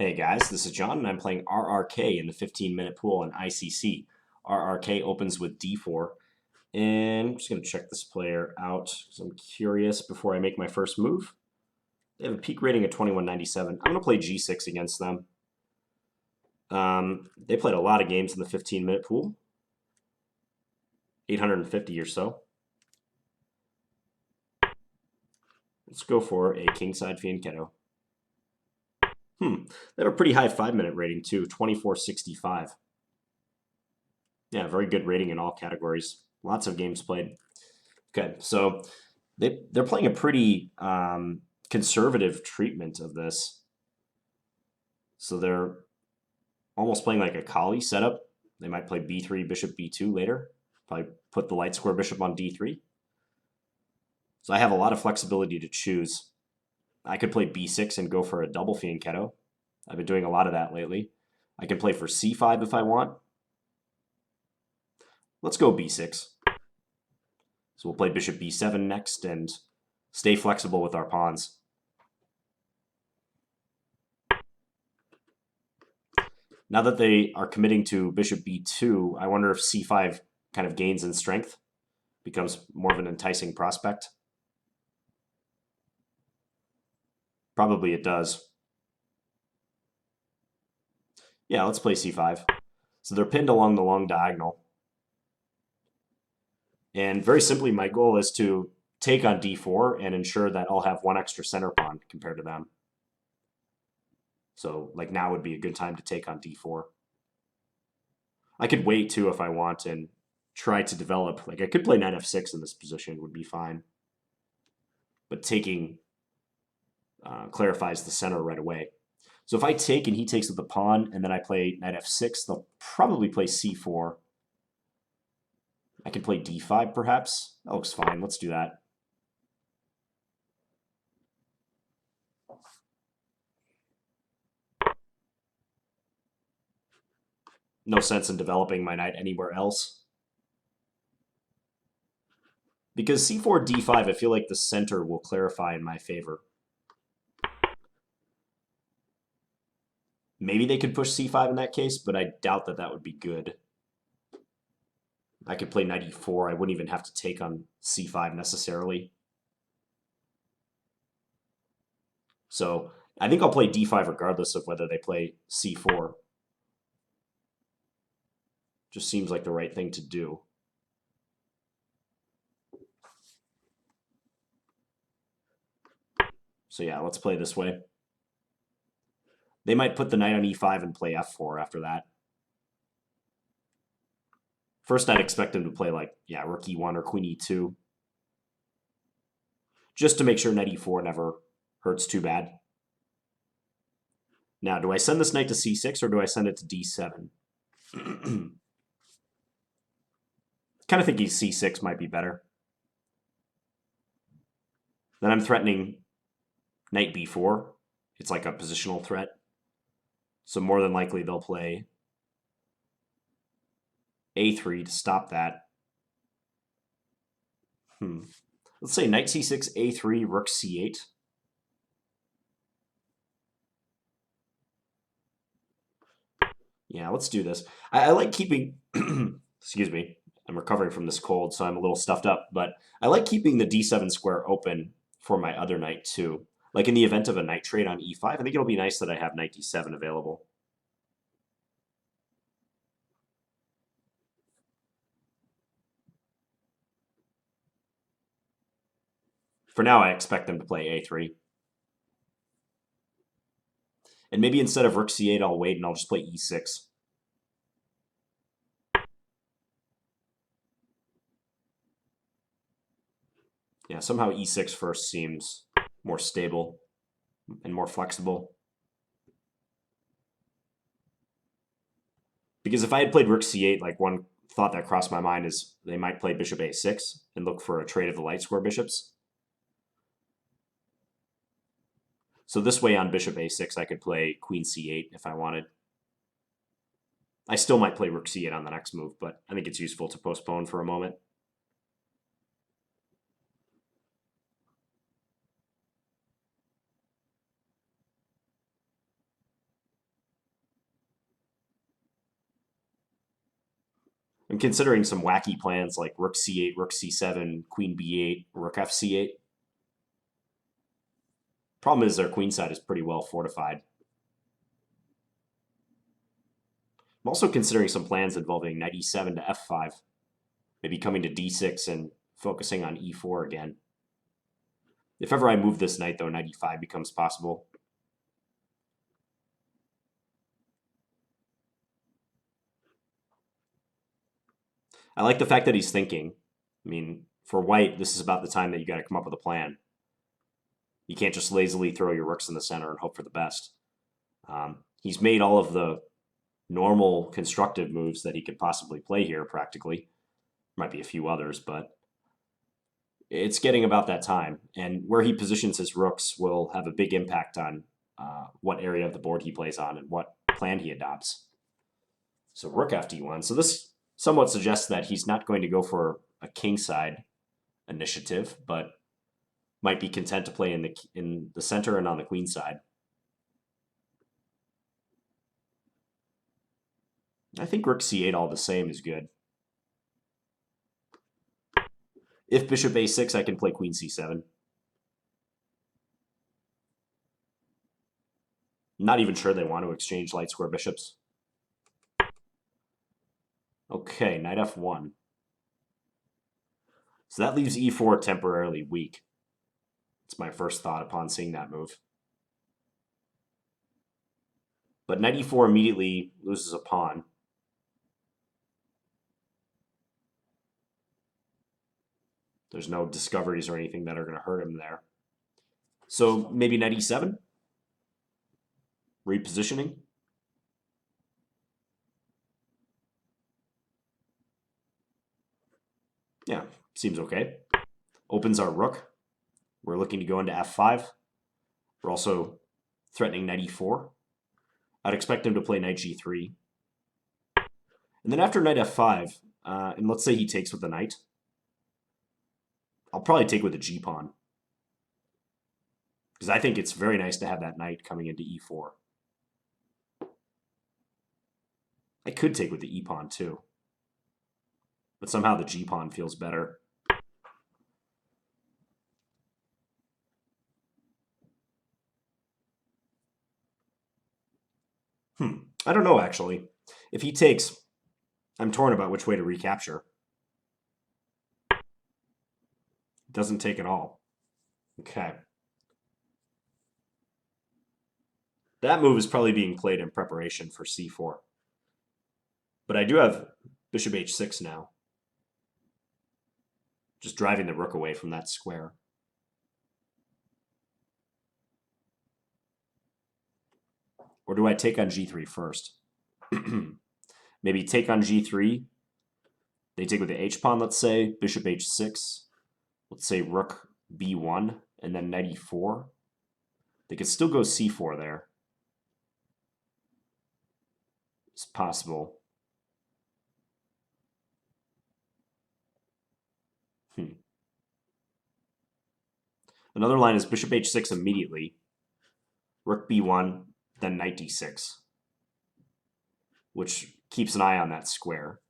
Hey guys, this is John and I'm playing RRK in the 15-minute pool in ICC. RRK opens with D4 and I'm just going to check this player out because I'm curious before I make my first move. They have a peak rating of 2197. I'm going to play G6 against them. They played a lot of games in the 15-minute pool, 850 or so. Let's go for a kingside fianchetto. They have a pretty high 5-minute rating too, 2465. Yeah, very good rating in all categories. Lots of games played. Okay, so they're playing a pretty conservative treatment of this. So they're almost playing like a Kali setup. They might play b3, bishop b2 later. Probably put the light square bishop on d3. So I have a lot of flexibility to choose. I could play b6 and go for a double fianchetto. I've been doing a lot of that lately. I can play for c5 if I want. Let's go b6. So we'll play bishop b7 next and stay flexible with our pawns. Now that they are committing to bishop b2, I wonder if c5 kind of gains in strength, becomes more of an enticing prospect. Probably it does. Yeah, let's play c5. So they're pinned along the long diagonal. And very simply, my goal is to take on d4 and ensure that I'll have one extra center pawn compared to them. So like now would be a good time to take on d4. I could wait too if I want and try to develop. Like I could play knight f6 in this position would be fine. But taking clarifies the center right away. So if I take and he takes with the pawn and then I play knight f6, they'll probably play c4. I can play d5 perhaps. That looks fine. Let's do that. No sense in developing my knight anywhere else. Because c4, d5, I feel like the center will clarify in my favor. Maybe they could push c5 in that case, but I doubt that that would be good. I could play knight e4. I wouldn't even have to take on c5 necessarily. So I think I'll play d5 regardless of whether they play c4. Just seems like the right thing to do. So yeah, let's play this way. They might put the knight on e5 and play f4 after that. First, I'd expect them to play like, yeah, rook e1 or queen e2. Just to make sure knight e4 never hurts too bad. Now, do I send this knight to c6 or do I send it to d7? Kind of thinking c6 might be better. Then I'm threatening knight b4. It's like a positional threat. So more than likely they'll play a3 to stop that. Let's say knight c6, a3, rook c8. Yeah, let's do this. I like keeping, excuse me, I'm recovering from this cold, so I'm a little stuffed up, but I like keeping the d7 square open for my other knight too. Like in the event of a knight trade on e5, I think it'll be nice that I have knight d7 available. For now, I expect them to play a3. And maybe instead of rook c8, I'll wait and I'll just play e6. Yeah, somehow e6 first seems more stable and more flexible. Because if I had played rook c8, like one thought that crossed my mind is they might play bishop a6 and look for a trade of the light square bishops. So this way on bishop a6, I could play queen c8 if I wanted. I still might play rook c8 on the next move, but I think it's useful to postpone for a moment. I'm considering some wacky plans like rook c8, rook c7, queen b8, rook fc8. Problem is their queen side is pretty well fortified. I'm also considering some plans involving knight e7 to f5, maybe coming to d6 and focusing on e4 again. If ever I move this knight, though, knight e5 becomes possible. I like the fact that he's thinking. I mean, for white, this is about the time that you got to come up with a plan. You can't just lazily throw your rooks in the center and hope for the best. He's made all of the normal constructive moves that he could possibly play here, practically. Might be a few others, but it's getting about that time. And where he positions his rooks will have a big impact on what area of the board he plays on and what plan he adopts. So rook fd1. So this somewhat suggests that he's not going to go for a kingside initiative, but might be content to play in the center and on the queen side. I think rook c8 all the same is good. If bishop a6, I can play queen c7. Not even sure they want to exchange light square bishops. Okay, knight f1. So that leaves e4 temporarily weak. It's my first thought upon seeing that move. But knight e4 immediately loses a pawn. There's no discoveries or anything that are going to hurt him there. So maybe knight e7? Repositioning? Yeah, seems okay. Opens our rook. We're looking to go into f5. We're also threatening knight e4. I'd expect him to play knight g3. And then after knight f5, and let's say he takes with the knight, I'll probably take with the g-pawn. Because I think it's very nice to have that knight coming into e4. I could take with the e-pawn too. But somehow the g-pawn feels better. I don't know, actually. If he takes, I'm torn about which way to recapture. Doesn't take at all. Okay. That move is probably being played in preparation for c4. But I do have bishop h6 now. Just driving the rook away from that square. Or do I take on g3 first? Maybe take on g3. They take with the h-pawn, let's say. Bishop h6. Let's say rook b1. And then knight e4. They could still go c4 there. It's possible. Another line is bishop h6 immediately. Rook b1, then knight d6. Which keeps an eye on that square.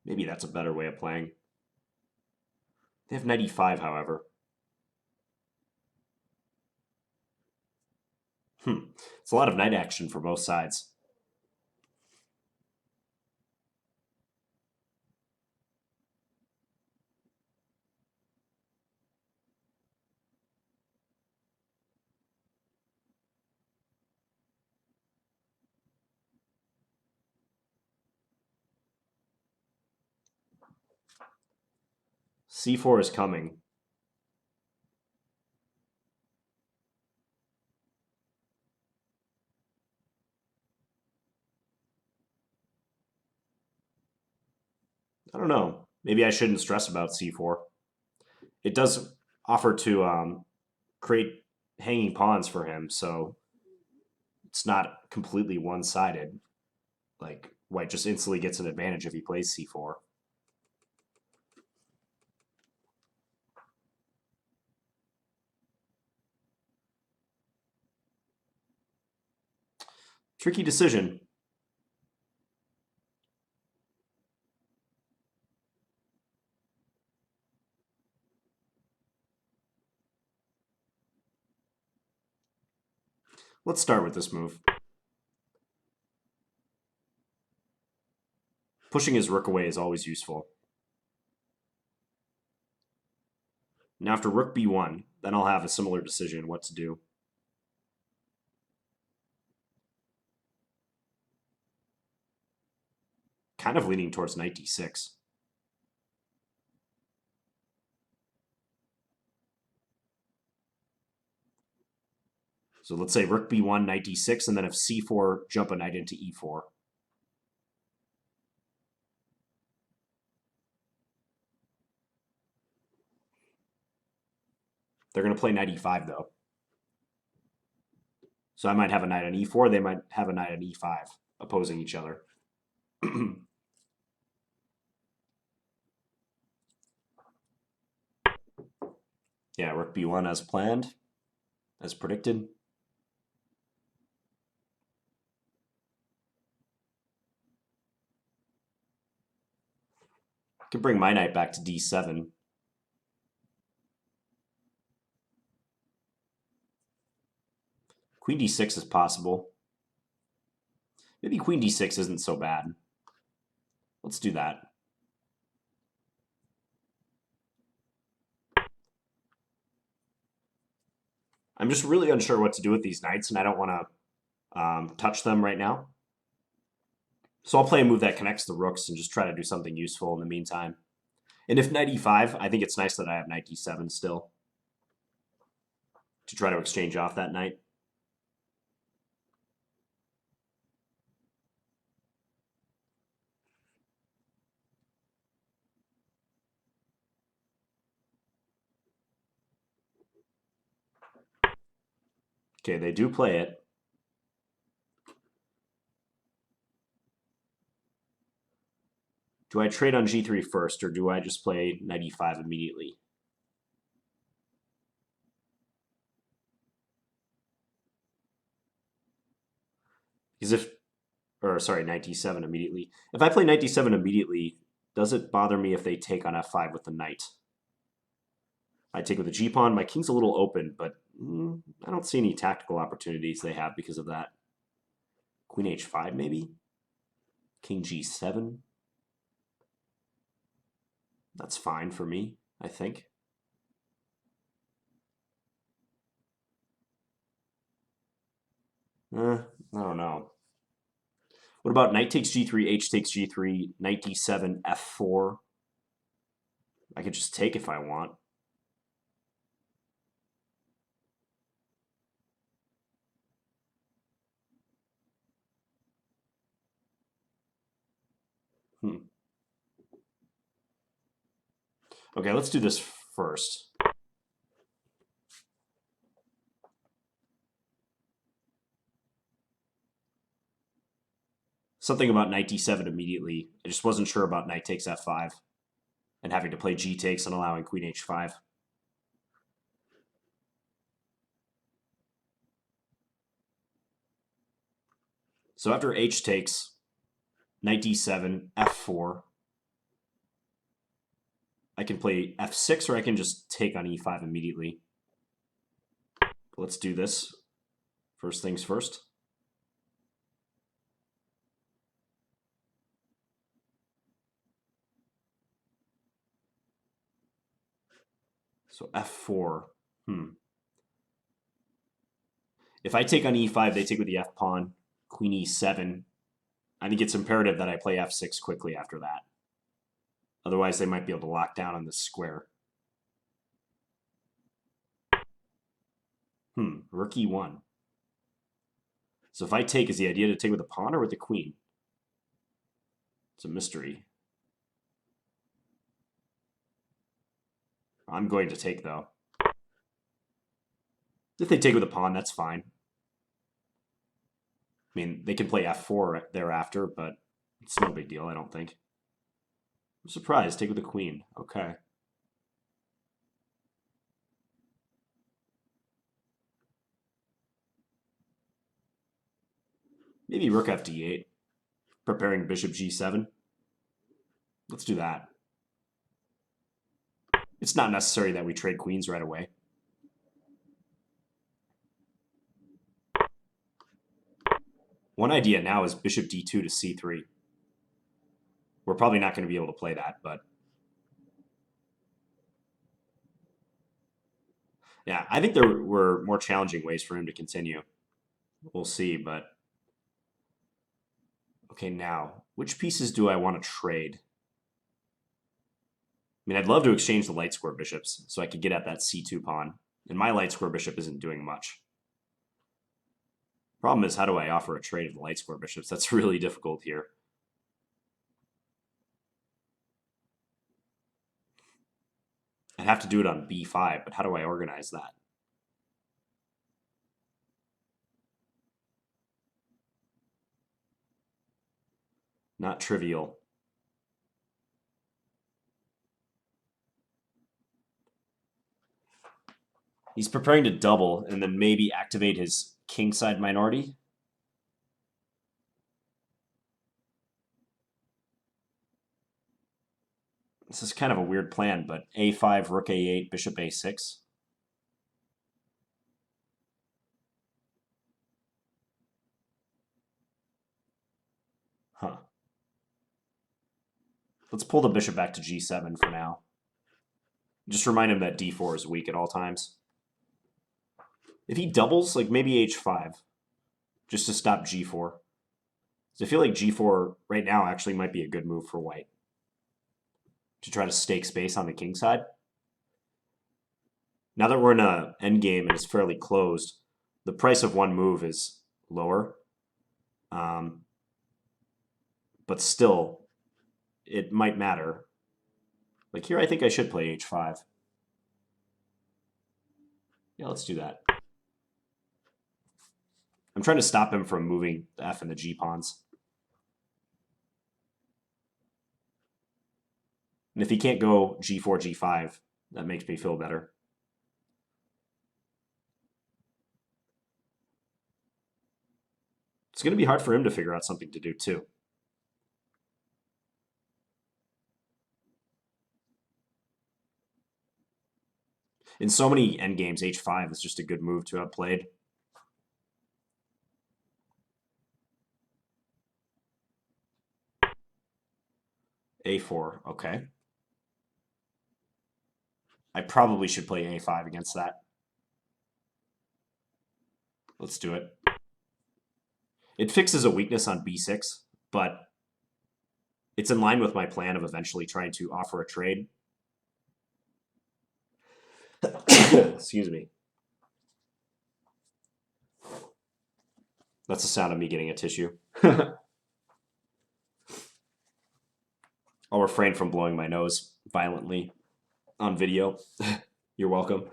Maybe that's a better way of playing. They have knight e5, however. It's a lot of knight action for both sides. c4 is coming. I don't know. Maybe I shouldn't stress about c4. It does offer to create hanging pawns for him, so it's not completely one-sided. Like, white just instantly gets an advantage if he plays c4. Tricky decision. Let's start with this move. Pushing his rook away is always useful. Now after rook b1, then I'll have a similar decision what to do. Kind of leaning towards knight d6. So let's say rook b1, knight d6, and then if c4, jump a knight into e4. They're going to play knight e5, though. So I might have a knight on e4. They might have a knight on e5, opposing each other. Yeah, rook b1 as planned, as predicted. I could bring my knight back to d7. Queen d6 is possible. Maybe queen d6 isn't so bad. Let's do that. I'm just really unsure what to do with these knights, and I don't want to touch them right now. So I'll play a move that connects the rooks and just try to do something useful in the meantime. And if knight e5, I think it's nice that I have knight d7 still to try to exchange off that knight. Okay, they do play it. Do I trade on g3 first, or do I just play knight e5 immediately? Because knight d7 immediately. If I play knight d7 immediately, does it bother me if they take on f5 with the knight? I take with the g-pawn. My king's a little open, but I don't see any tactical opportunities they have because of that. Queen h5, maybe? King g7? That's fine for me, I think. I don't know. What about knight takes g3, h takes g3, knight d7, f4? I could just take if I want. Okay, let's do this first. Something about knight d7 immediately. I just wasn't sure about knight takes f5 and having to play g takes and allowing queen h5. So after h takes, knight d7, f4. I can play f6 or I can just take on e5 immediately. Let's do this. First things first. So f4. If I take on e5, they take with the f-pawn, queen e7. I think it's imperative that I play f6 quickly after that. Otherwise, they might be able to lock down on this square. Rook e1. So if I take, is the idea to take with the pawn or with the queen? It's a mystery. I'm going to take, though. If they take with a pawn, that's fine. I mean, they can play f4 thereafter, but it's no big deal, I don't think. I'm surprised. Take with the queen. Okay. Maybe rook fd8. Preparing bishop g7. Let's do that. It's not necessary that we trade queens right away. One idea now is bishop d2 to c3. We're probably not going to be able to play that, but yeah, I think there were more challenging ways for him to continue. We'll see, but okay, now, which pieces do I want to trade? I mean, I'd love to exchange the light square bishops so I could get at that c2 pawn, and my light square bishop isn't doing much. Problem is, how do I offer a trade of the light square bishops? That's really difficult here. I'd have to do it on b5, but how do I organize that? Not trivial. He's preparing to double and then maybe activate his kingside minority. This is kind of a weird plan, but a5, rook a8, bishop a6. Huh. Let's pull the bishop back to g7 for now. Just remind him that d4 is weak at all times. If he doubles, like maybe h5, just to stop g4. So I feel like g4 right now actually might be a good move for white, to try to stake space on the king side. Now that we're in an endgame and it's fairly closed, the price of one move is lower. But still, it might matter. Like here, I think I should play h5. Yeah, let's do that. I'm trying to stop him from moving the f and the g pawns. And if he can't go g4, g5, that makes me feel better. It's going to be hard for him to figure out something to do too. In so many endgames, h5 is just a good move to have played. a4, okay. I probably should play a5 against that. Let's do it. It fixes a weakness on b6, but it's in line with my plan of eventually trying to offer a trade. Excuse me. That's the sound of me getting a tissue. I'll refrain from blowing my nose violently on video. You're welcome.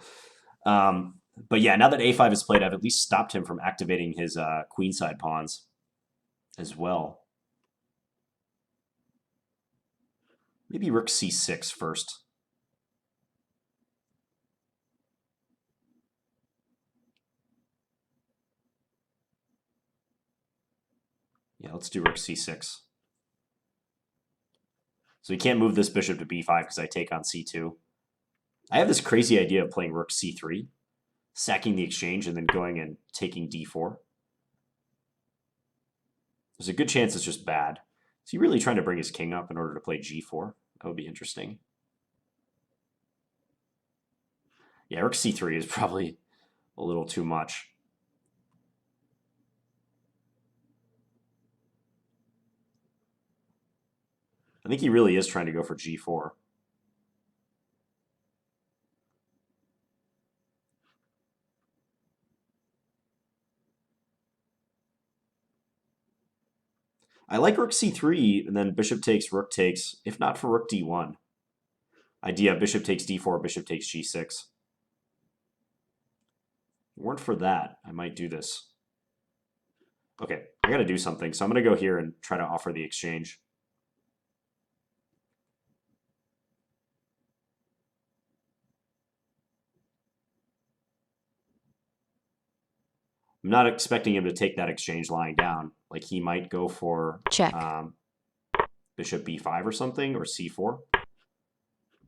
But yeah, now that a5 is played, I've at least stopped him from activating his queenside pawns as well. Maybe rook c6 first. Yeah, let's do rook c6. So he can't move this bishop to b5 because I take on c2. I have this crazy idea of playing rook c3, sacking the exchange, and then going and taking d4. There's a good chance it's just bad. Is he really trying to bring his king up in order to play g4? That would be interesting. Yeah, rook c3 is probably a little too much. I think he really is trying to go for g4. I like rook c3, and then bishop takes, rook takes, if not for rook d1. Idea, bishop takes d4, bishop takes g6. If it weren't for that, I might do this. Okay, I gotta do something, so I'm gonna go here and try to offer the exchange. I'm not expecting him to take that exchange lying down. Like he might go for check. Bishop b5 or something, or c4.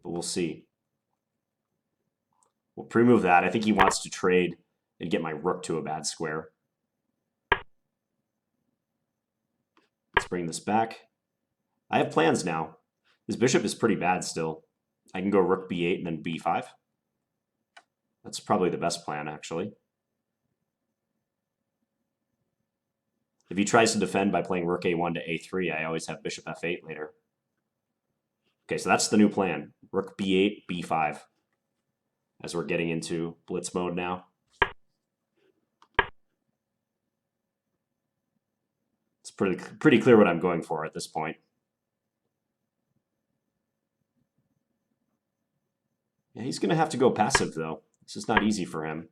But we'll see. We'll pre-move that. I think he wants to trade and get my rook to a bad square. Let's bring this back. I have plans now. This bishop is pretty bad still. I can go rook b8 and then b5. That's probably the best plan, actually. If he tries to defend by playing rook a1 to a3, I always have bishop f8 later. Okay, so that's the new plan. Rook b8, b5. As we're getting into blitz mode now. It's pretty clear what I'm going for at this point. Yeah, he's going to have to go passive, though. This is not easy for him.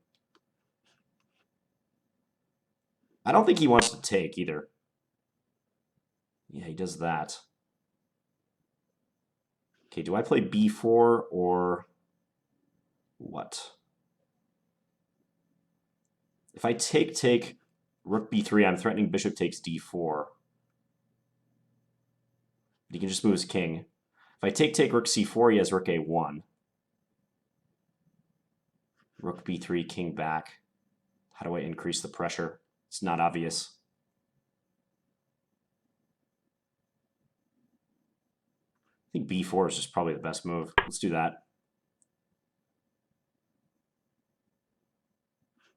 I don't think he wants to take either. Yeah, he does that. Okay, do I play b4 or what? If I take rook b3, I'm threatening bishop takes d4. But he can just move his king. If I take rook c4, he has rook a1. Rook b3, king back. How do I increase the pressure? It's not obvious. I think b4 is just probably the best move. Let's do that.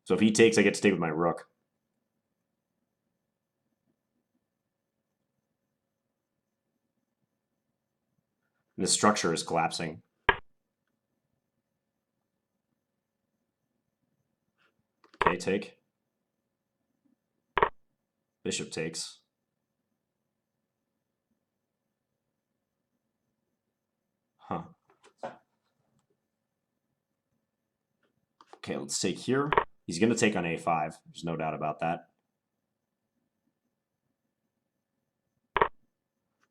So if he takes, I get to take with my rook. And the structure is collapsing. Okay, take. Bishop takes. Huh. Okay, let's take here. He's going to take on a5. There's no doubt about that.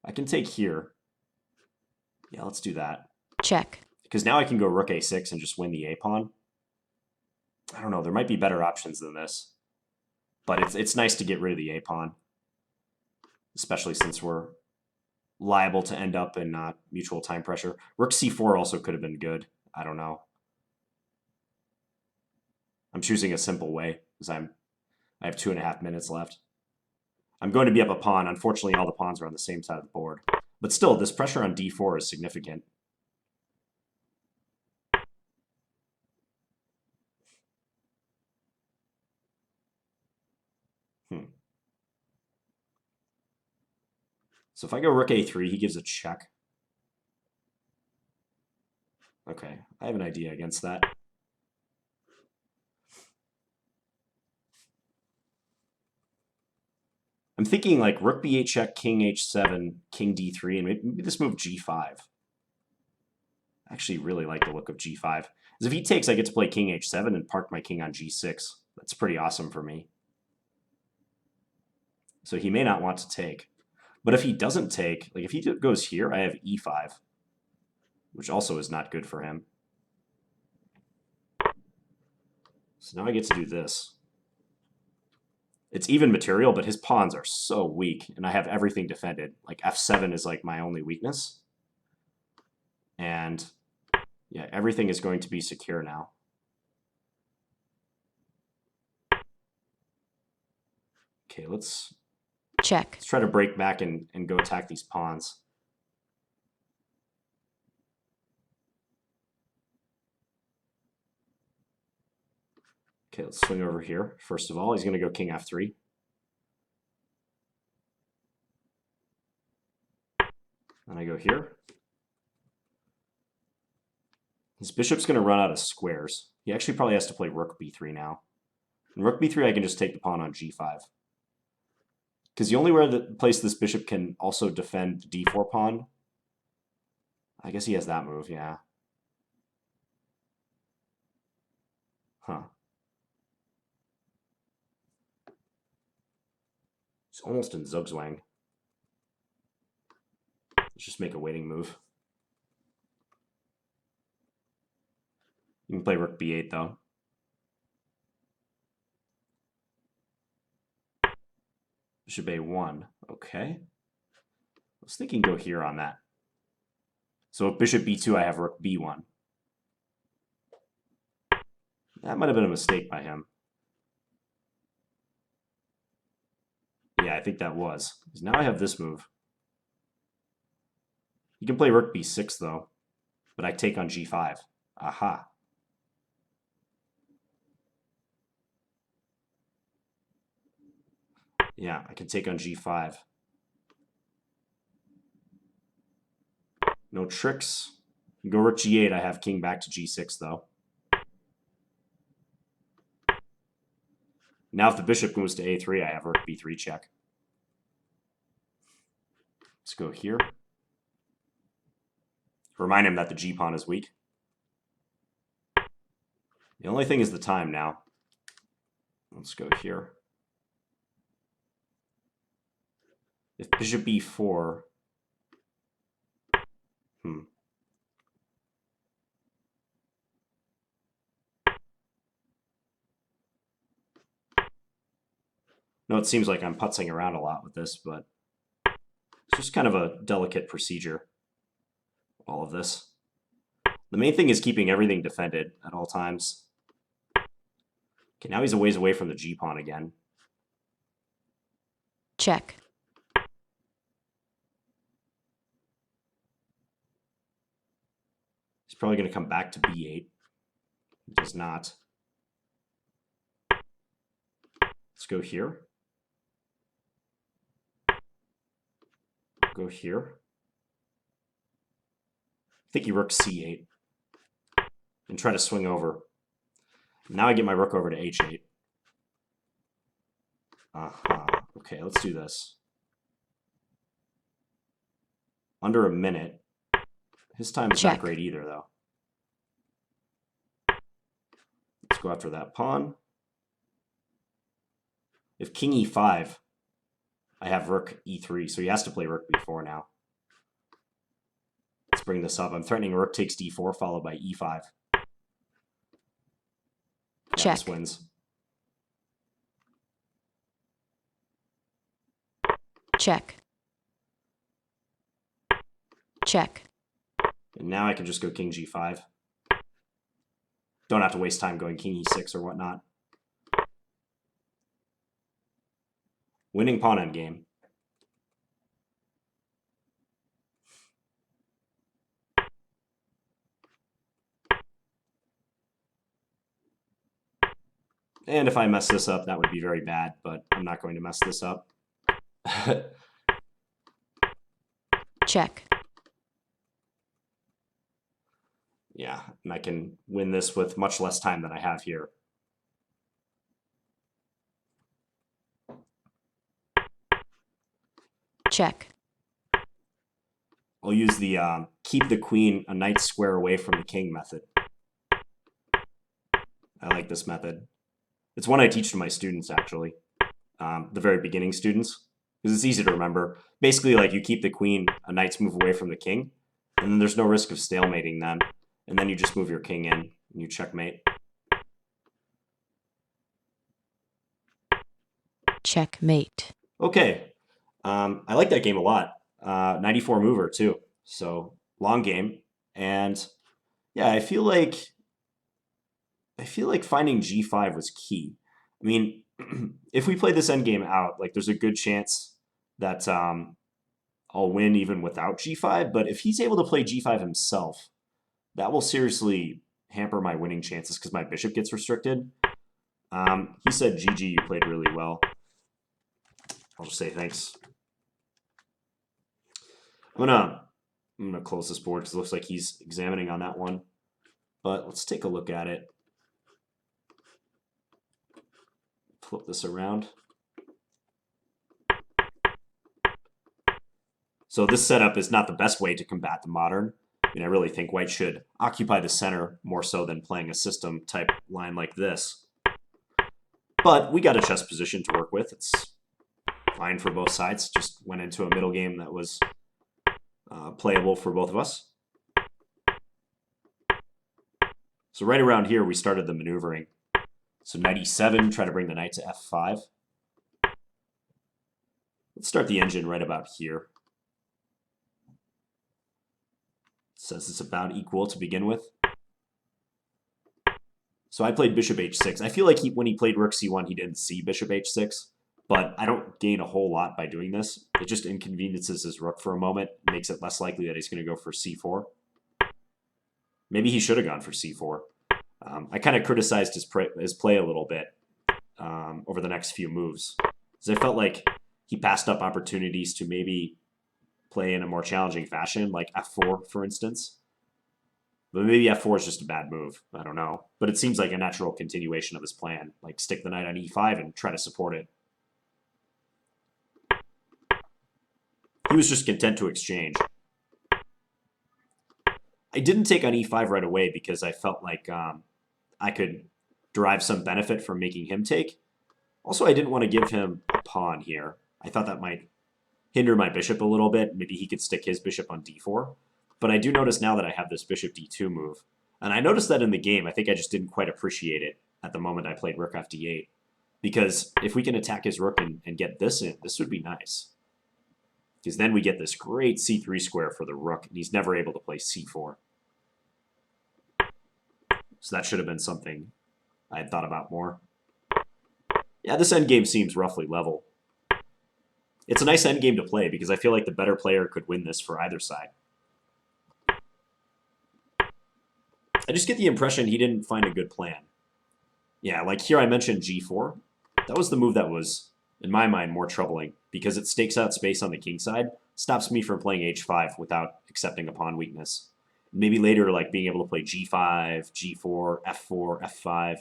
I can take here. Yeah, let's do that. Check. Because now I can go rook a6 and just win the a-pawn. I don't know. There might be better options than this. But it's nice to get rid of the a-pawn. Especially since we're liable to end up in mutual time pressure. Rook c4 also could have been good. I don't know. I'm choosing a simple way because I have 2.5 minutes left. I'm going to be up a pawn. Unfortunately, all the pawns are on the same side of the board. But still, this pressure on d4 is significant. So if I go rook a3, he gives a check. Okay, I have an idea against that. I'm thinking like rook b8 check, king h7, king d3, and maybe this move g5. I actually really like the look of g5. Because if he takes, I get to play king h7 and park my king on g6. That's pretty awesome for me. So he may not want to take. But if he doesn't take, like if he goes here, I have e5, which also is not good for him. So now I get to do this. It's even material, but his pawns are so weak, and I have everything defended. Like f7 is like my only weakness. And yeah, everything is going to be secure now. Okay, let's check. Let's try to break back and go attack these pawns. Okay, let's swing over here. First of all, he's going to go king f3. Then I go here. His bishop's going to run out of squares. He actually probably has to play rook b3 now. And rook b3, I can just take the pawn on g5. Because the only place this bishop can also defend the d4 pawn, I guess he has that move, yeah. Huh. He's almost in zugzwang. Let's just make a waiting move. You can play rook b8, though. Bishop a1. Okay. I was thinking go here on that. So if bishop b2, I have rook b1. That might have been a mistake by him. Yeah, I think that was. Because now I have this move. You can play rook b6, though. But I take on g5. Aha. Yeah, I can take on g5. No tricks. Go rook g8. I have king back to g6, though. Now if the bishop moves to a3, I have rook b3 check. Let's go here. Remind him that the g-pawn is weak. The only thing is the time now. Let's go here. If bishop b4... No, it seems like I'm putzing around a lot with this, but it's just kind of a delicate procedure, all of this. The main thing is keeping everything defended at all times. Okay, now he's a ways away from the g-pawn again. Check. He's probably going to come back to b8. He does not. Let's go here. Go here. I think he rook c8 and try to swing over. Now I get my rook over to h8. Okay, let's do this. Under a minute. His time is not great either, though. Let's go after that pawn. If king e5, I have rook e3, so he has to play rook b4 now. Let's bring this up. I'm threatening rook takes d4 followed by e5. Yeah, this wins. Check. Check. And now I can just go king g5. Don't have to waste time going king e6 or whatnot. Winning pawn endgame. And if I mess this up, that would be very bad, but I'm not going to mess this up. Check. Yeah, and I can win this with much less time than I have here. Check. I'll use the keep the queen a knight square away from the king method. I like this method. It's one I teach to my students, actually. The very beginning students, because it's easy to remember. Basically, like, you keep the queen a knight's move away from the king, and then there's no risk of stalemating them. And then you just move your king in, and you checkmate. Checkmate. Okay. I like that game a lot. 94 mover, too. So, long game. And, yeah, I feel like finding g5 was key. I mean, if we play this endgame out, like, there's a good chance that I'll win even without g5. But if he's able to play g5 himself, that will seriously hamper my winning chances because my bishop gets restricted. He said, GG, you played really well. I'll just say thanks. I'm gonna close this board because it looks like he's examining on that one. But let's take a look at it. Flip this around. So this setup is not the best way to combat the modern. I mean, I really think white should occupy the center more so than playing a system type line like this. But we got a chess position to work with. It's fine for both sides. Just went into a middle game that was playable for both of us. So right around here, we started the maneuvering. So knight e7, try to bring the knight to f5. Let's start the engine right about here. It says it's about equal to begin with. So I played bishop h6. I feel like when he played rook c1, he didn't see bishop h6. but I don't gain a whole lot by doing this. It just inconveniences his rook for a moment, makes it less likely that he's going to go for c4. Maybe he should have gone for c4. I kind of criticized his play a little bit over the next few moves, because I felt like he passed up opportunities to maybe play in a more challenging fashion, like f4, for instance. But maybe f4 is just a bad move. I don't know. But it seems like a natural continuation of his plan, like stick the knight on e5 and try to support it. He was just content to exchange. I didn't take on e5 right away because I felt like I could derive some benefit from making him take. Also, I didn't want to give him a pawn here. I thought that might hinder my bishop a little bit. Maybe he could stick his bishop on d4. But I do notice now that I have this bishop d2 move. And I noticed that in the game. I think I just didn't quite appreciate it at the moment I played rook f d8. Because if we can attack his rook and get this in, this would be nice. Because then we get this great c3 square for the rook, and he's never able to play c4. So that should have been something I had thought about more. Yeah, this endgame seems roughly level. It's a nice endgame to play because I feel like the better player could win this for either side. I just get the impression he didn't find a good plan. Yeah, like here I mentioned g4. That was the move that was, in my mind, more troubling because it stakes out space on the king side, stops me from playing h5 without accepting a pawn weakness. Maybe later, like being able to play g5, g4, f4, f5,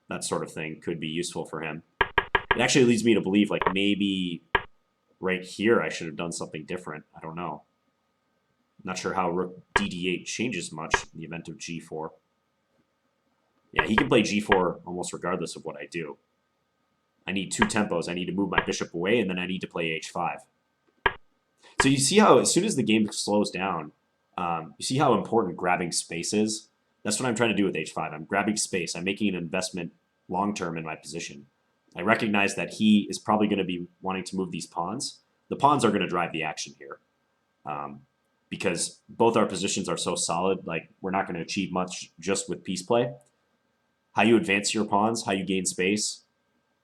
that sort of thing could be useful for him. It actually leads me to believe like maybe right here I should have done something different. I don't know. Not sure how rook dd8 changes much in the event of g4. Yeah, he can play g4 almost regardless of what I do. I need two tempos. I need to move my bishop away, and then I need to play h5. So you see how as soon as the game slows down, you see how important grabbing space is? That's what I'm trying to do with h5. I'm grabbing space. I'm making an investment long-term in my position. I recognize that he is probably going to be wanting to move these pawns. The pawns are going to drive the action here. Because both our positions are so solid, like we're not going to achieve much just with piece play. How you advance your pawns, how you gain space,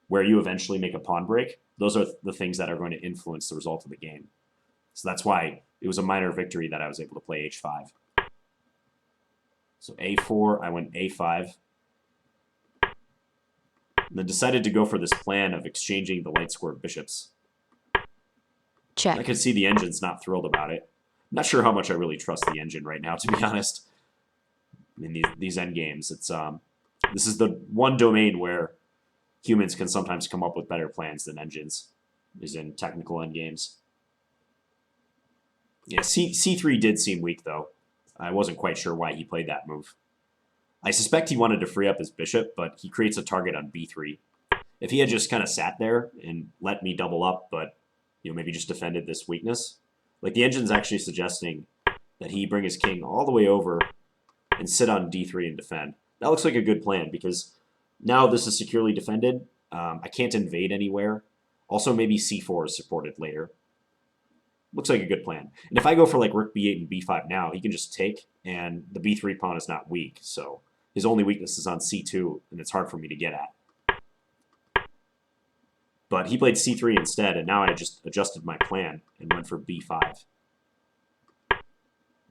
where you eventually make a pawn break, those are the things that are going to influence the result of the game. So that's why it was a minor victory that I was able to play h5. So a4, I went a5. And then decided to go for this plan of exchanging the light squared bishops. Check. I could see the engine's not thrilled about it. I'm not sure how much I really trust the engine right now, to be honest. I mean, these endgames, it's this is the one domain where humans can sometimes come up with better plans than engines, is in technical endgames. Yeah, c3 did seem weak, though. I wasn't quite sure why he played that move. I suspect he wanted to free up his bishop, but he creates a target on b3. If he had just kind of sat there and let me double up, but maybe just defended this weakness, like the engine's actually suggesting that he bring his king all the way over and sit on d3 and defend. That looks like a good plan because now this is securely defended. I can't invade anywhere. Also, maybe c4 is supported later. Looks like a good plan. And if I go for like rook b8 and b5 now, he can just take, and the b3 pawn is not weak. So his only weakness is on c2, and it's hard for me to get at. But he played c3 instead, and now I just adjusted my plan and went for b5.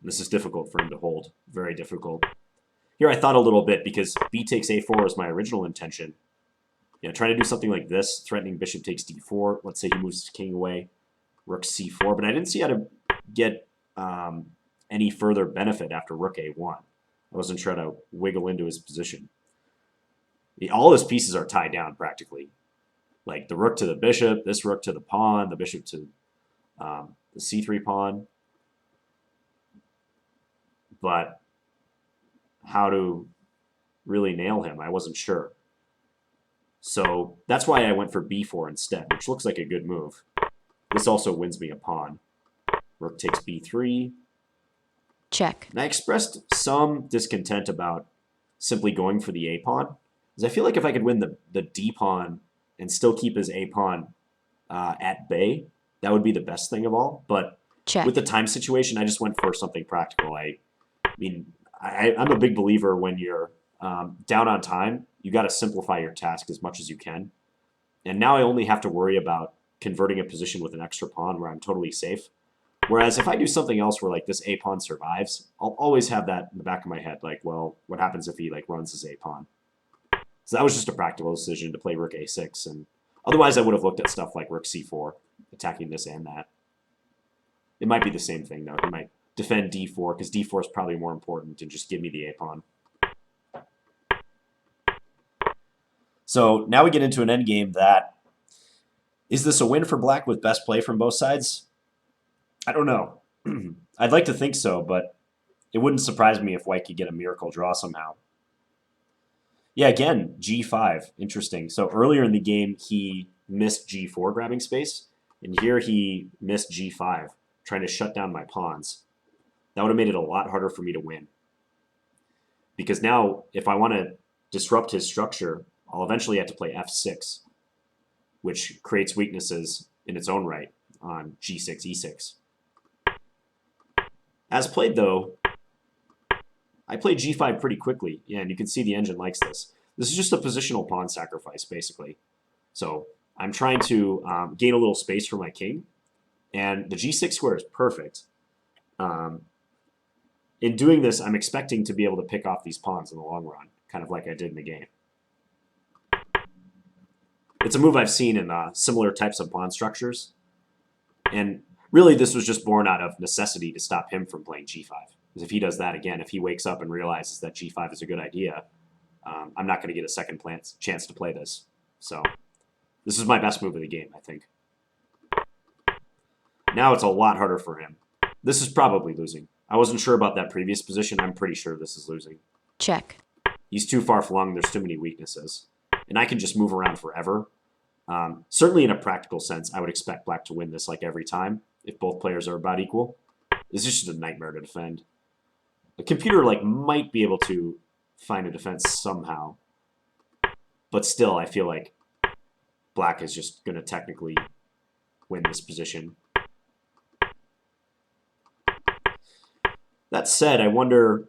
This is difficult for him to hold. Very difficult. Here I thought a little bit because b takes a4 was my original intention. Trying to do something like this, threatening bishop takes d4. Let's say he moves his king away. Rook c4, but I didn't see how to get any further benefit after rook a1. I wasn't sure how to wiggle into his position. All his pieces are tied down practically. Like the rook to the bishop, this rook to the pawn, the bishop to the c3 pawn. But how to really nail him, I wasn't sure. So that's why I went for b4 instead, which looks like a good move. This also wins me a pawn. Rook takes b3. Check. And I expressed some discontent about simply going for the a-pawn, because I feel like if I could win the d-pawn and still keep his a-pawn at bay, that would be the best thing of all. But Check. with the time situation, I just went for something practical. I'm a big believer when you're down on time, you got to simplify your task as much as you can. And now I only have to worry about converting a position with an extra pawn where I'm totally safe. Whereas if I do something else where like this a pawn survives, I'll always have that in the back of my head. Like, well, what happens if he like runs his a pawn? So that was just a practical decision to play rook a6. And otherwise I would have looked at stuff like rook c4, attacking this and that. It might be the same thing though. He might defend d4 because d4 is probably more important and just give me the a pawn. So now we get into an endgame that, is this a win for black with best play from both sides? I don't know. I'd like to think so, but it wouldn't surprise me if white could get a miracle draw somehow. Yeah, again, g5. Interesting. So earlier in the game, he missed g4 grabbing space, and here he missed g5, trying to shut down my pawns. That would have made it a lot harder for me to win. Because now, if I want to disrupt his structure, I'll eventually have to play f6, which creates weaknesses in its own right on g6, e6. As played, though, I played g5 pretty quickly. Yeah, and you can see the engine likes this. This is just a positional pawn sacrifice, basically. So I'm trying to gain a little space for my king, and the g6 square is perfect. In doing this, I'm expecting to be able to pick off these pawns in the long run, kind of like I did in the game. It's a move I've seen in similar types of pawn structures. And really, this was just born out of necessity to stop him from playing g5. Because if he does that again, if he wakes up and realizes that g5 is a good idea, I'm not going to get a second chance to play this. So this is my best move of the game, I think. Now it's a lot harder for him. This is probably losing. I wasn't sure about that previous position. I'm pretty sure this is losing. Check. He's too far flung. There's too many weaknesses. And I can just move around forever. Certainly in a practical sense, I would expect black to win this like every time if both players are about equal. This is just a nightmare to defend. The computer like might be able to find a defense somehow. But still, I feel like black is just going to technically win this position. That said, I wonder...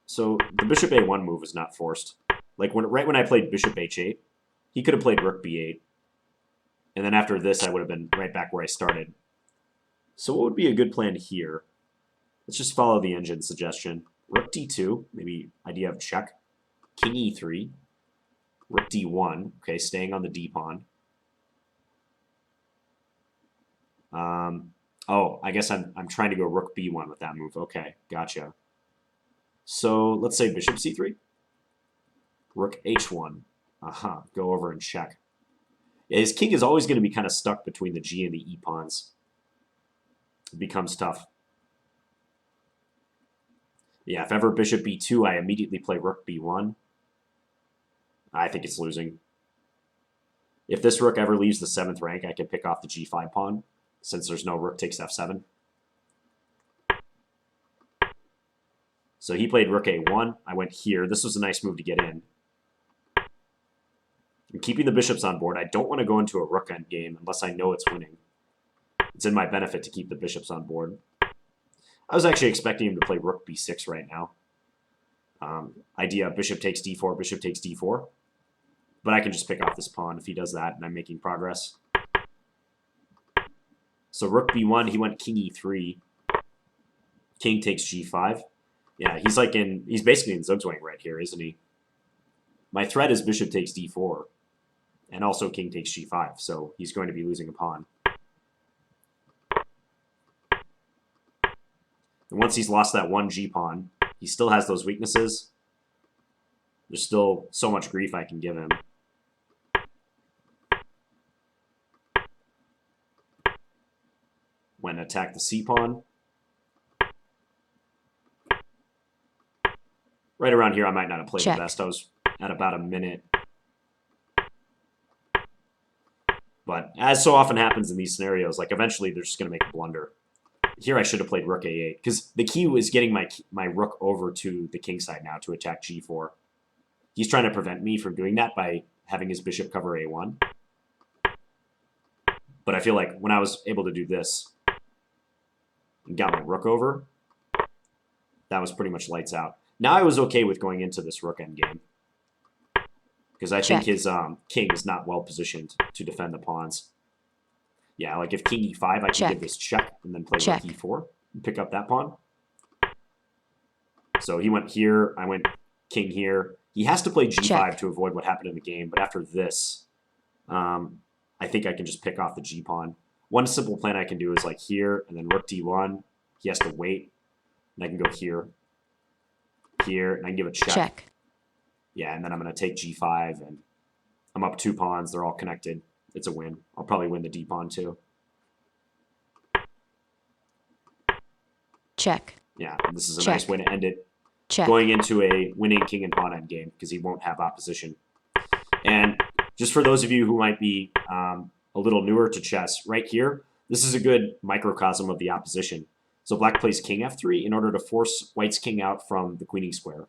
So the bishop a1 move is not forced. Like right when I played bishop h8, he could have played rook b8. And then after this, I would have been right back where I started. So what would be a good plan here? Let's just follow the engine suggestion. Rook d2, maybe idea of check. King e3. Rook d1, okay, staying on the d pawn. Oh, I guess I'm trying to go rook b1 with that move. Okay, gotcha. So let's say bishop c3. Rook h1. Go over and check. Yeah, his king is always going to be kind of stuck between the g and the e pawns. It becomes tough. Yeah, if ever bishop b2, I immediately play rook b1. I think it's losing. If this rook ever leaves the 7th rank, I can pick off the g5 pawn, since there's no rook takes f7. So he played rook a1. I went here. This was a nice move to get in. I'm keeping the bishops on board. I don't want to go into a rook endgame unless I know it's winning. It's in my benefit to keep the bishops on board. I was actually expecting him to play rook b6 right now. Idea, bishop takes d4, bishop takes d4. But I can just pick off this pawn if he does that, and I'm making progress. So rook b1, he went king e3. King takes g5. Yeah, he's basically in Zugzwang right here, isn't he? My threat is bishop takes d4, and also king takes g5, so he's going to be losing a pawn. And once he's lost that one g-pawn, he still has those weaknesses. There's still so much grief I can give him. When attack the c-pawn. Right around here, I might not have played Check. the best. I was at about a minute. But as so often happens in these scenarios, like eventually they're just going to make a blunder. Here I should have played rook a8, because the key was getting my rook over to the king side now to attack g4. He's trying to prevent me from doing that by having his bishop cover a1. But I feel like when I was able to do this and got my rook over, that was pretty much lights out. Now I was okay with going into this rook endgame. because I think Check. his king is not well positioned to defend the pawns. Yeah, like if king e5, I can Check. give this check and then play Check. rook e4 and pick up that pawn. So he went here, I went king here. He has to play g5 Check. to avoid what happened in the game, but after this, I think I can just pick off the g pawn. One simple plan I can do is like here and then rook d1. He has to wait, and I can go here, and I can give a check. Check. Yeah, and then I'm going to take g5, and I'm up 2 pawns. They're all connected. It's a win. I'll probably win the d pawn too. Check. Yeah, and this is a Check. nice way to end it. Check. Going into a winning king and pawn endgame because he won't have opposition. And just for those of you who might be a little newer to chess, right here, this is a good microcosm of the opposition. So black plays king f3 in order to force white's king out from the queening square.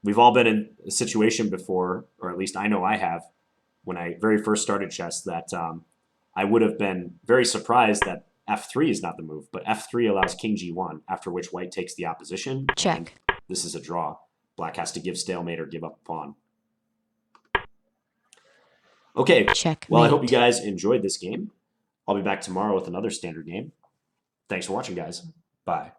We've all been in a situation before, or at least I know I have, when I very first started chess, that I would have been very surprised that f3 is not the move, but f3 allows king g1, after which white takes the opposition. Check. And this is a draw. Black has to give stalemate or give up a pawn. Okay, Checkmate. well, I hope you guys enjoyed this game. I'll be back tomorrow with another standard game. Thanks for watching, guys. Bye.